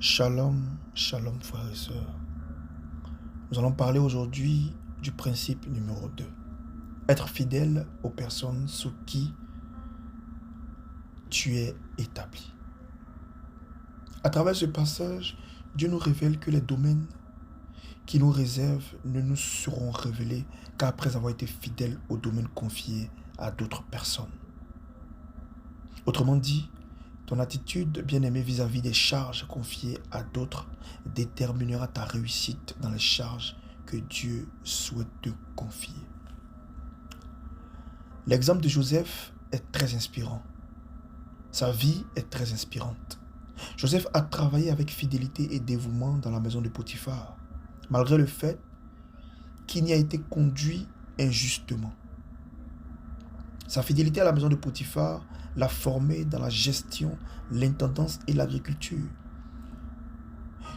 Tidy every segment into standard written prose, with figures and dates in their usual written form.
Shalom, shalom frères et sœurs. Nous allons parler aujourd'hui du principe numéro 2. Être fidèle aux personnes sous qui tu es établi. À travers ce passage, Dieu nous révèle que les domaines qu'il nous réserve ne nous seront révélés qu'après avoir été fidèles aux domaines confiés à d'autres personnes. Autrement dit, ton attitude, bien-aimé, vis-à-vis des charges confiées à d'autres déterminera ta réussite dans les charges que Dieu souhaite te confier. L'exemple de Joseph est très inspirant. Sa vie est très inspirante. Joseph a travaillé avec fidélité et dévouement dans la maison de Potiphar, malgré le fait qu'il n'y a été conduit injustement. Sa fidélité à la maison de Potiphar l'a formé dans la gestion, l'intendance et l'agriculture.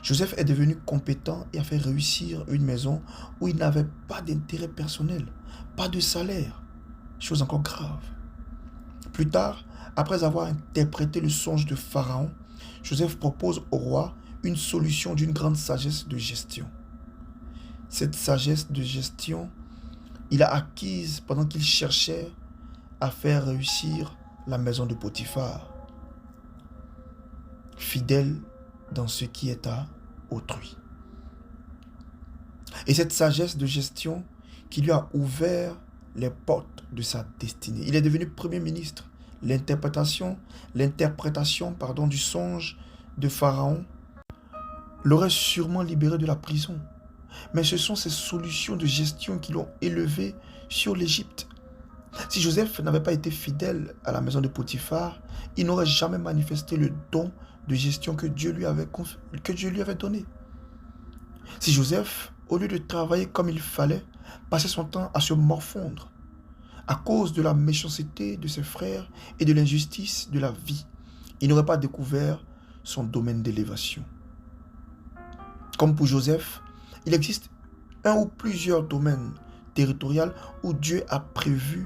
Joseph est devenu compétent et a fait réussir une maison où il n'avait pas d'intérêt personnel, pas de salaire, chose encore grave. Plus tard, après avoir interprété le songe de Pharaon, Joseph propose au roi une solution d'une grande sagesse de gestion. Cette sagesse de gestion, il a acquise pendant qu'il cherchait à faire réussir la maison de Potiphar, fidèle dans ce qui est à autrui. Et cette sagesse de gestion qui lui a ouvert les portes de sa destinée. Il est devenu premier ministre. L'interprétation du songe de Pharaon l'aurait sûrement libéré de la prison. Mais ce sont ces solutions de gestion qui l'ont élevé sur l'Égypte. Si Joseph n'avait pas été fidèle à la maison de Potiphar, il n'aurait jamais manifesté le don de gestion que Dieu lui avait donné. Si Joseph, au lieu de travailler comme il fallait, passait son temps à se morfondre à cause de la méchanceté de ses frères et de l'injustice de la vie, il n'aurait pas découvert son domaine d'élévation. Comme pour Joseph, il existe un ou plusieurs domaines territoriaux où Dieu a prévu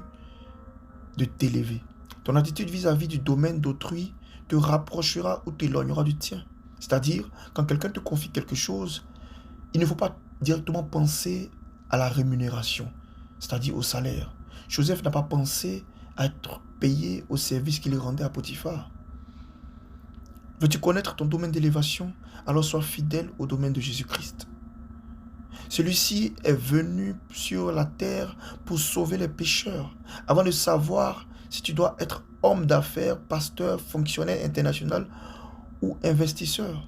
de t'élever. Ton attitude vis-à-vis du domaine d'autrui te rapprochera ou t'éloignera du tien. C'est-à-dire, quand quelqu'un te confie quelque chose, il ne faut pas directement penser à la rémunération, c'est-à-dire au salaire. Joseph n'a pas pensé à être payé au service qu'il rendait à Potiphar. Veux-tu connaître ton domaine d'élévation? Alors sois fidèle au domaine de Jésus-Christ. Celui-ci est venu sur la terre pour sauver les pécheurs. Avant de savoir si tu dois être homme d'affaires, pasteur, fonctionnaire international ou investisseur,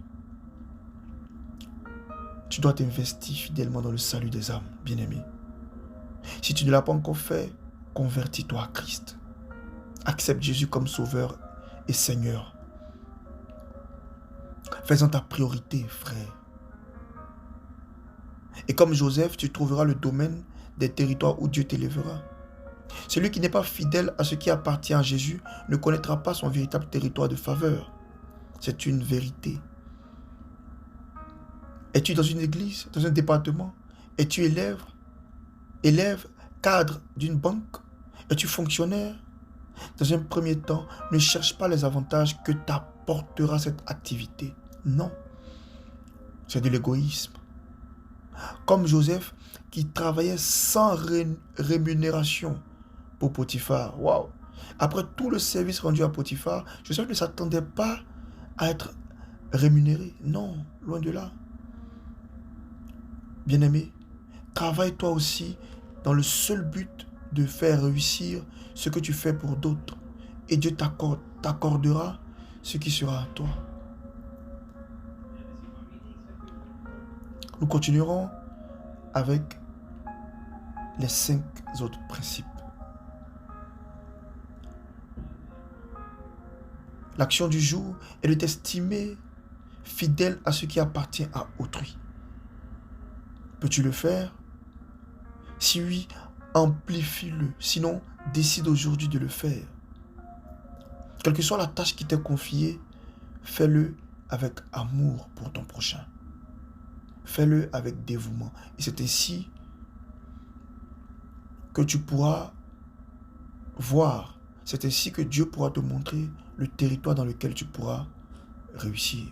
tu dois t'investir fidèlement dans le salut des âmes, bien-aimé. Si tu ne l'as pas encore fait, convertis-toi à Christ. Accepte Jésus comme sauveur et Seigneur. Fais-en ta priorité, frère. Et comme Joseph, tu trouveras le domaine des territoires où Dieu t'élèvera. Celui qui n'est pas fidèle à ce qui appartient à Jésus ne connaîtra pas son véritable territoire de faveur. C'est une vérité. Es-tu dans une église, dans un département? Es-tu élève, cadre d'une banque? Es-tu fonctionnaire? Dans un premier temps, ne cherche pas les avantages que t'apportera cette activité. Non, c'est de l'égoïsme. Comme Joseph qui travaillait sans rémunération pour Potiphar. Waouh! Après tout le service rendu à Potiphar, Joseph ne s'attendait pas à être rémunéré. Non, loin de là. Bien-aimé, travaille toi aussi dans le seul but de faire réussir ce que tu fais pour d'autres. Et Dieu t'accordera ce qui sera à toi. Nous continuerons avec les 5 autres principes. L'action du jour est de t'estimer fidèle à ce qui appartient à autrui. Peux-tu le faire? Si oui, amplifie-le. Sinon, décide aujourd'hui de le faire. Quelle que soit la tâche qui t'est confiée, fais-le avec amour pour ton prochain. Fais-le avec dévouement. Et c'est ainsi que tu pourras voir. C'est ainsi que Dieu pourra te montrer le territoire dans lequel tu pourras réussir.